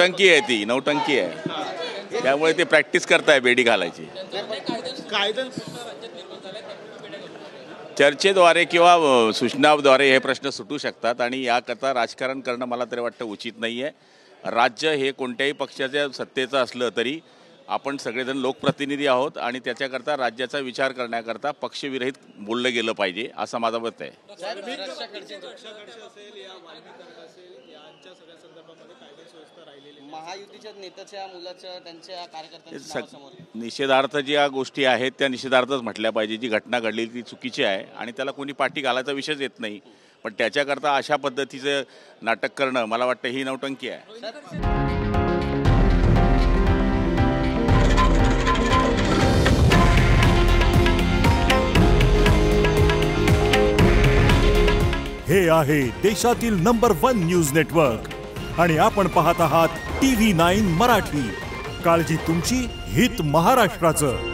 नौटंकी आहे, ती नौटंकी आहे, त्यामुळे ते प्रॅक्टिस करताय बेडी घालायची. चर्चेद्वारे किंवा सूचनाद्वारे हे प्रश्न सुटू शकतात आणि याकरता राजकारण करणं मला तरी वाटतं उचित नाही आहे. राज्य हे कोणत्याही पक्षाच्या सत्तेचं असलं तरी आपण सगळेजण लोकप्रतिनिधी आहोत आणि त्याच्याकरता राज्याचा विचार करण्याकरता पक्षविरहित बोललं गेलं पाहिजे असं माझं मत आहे. महायुतीच्या नेत्याच्या मुलाच्या त्यांच्या कार्यकर्त्यांच्या निषेधार्थ ज्या गोष्टी आहेत त्या निषेधार्थच म्हटल्या पाहिजे. जी घटना घडली ती चुकीची आहे आणि त्याला कोणी पाठी घालायचा विषयच येत नाही, पण त्याच्याकरता अशा पद्धतीचं नाटक करणं मला वाटतं ही नौटंकी आहे. हे आहे देशातील नंबर 1 न्यूज नेटवर्क आणि आपण पाहत आहात TV9 मराठी. काळजी तुमची, हित महाराष्ट्राचं.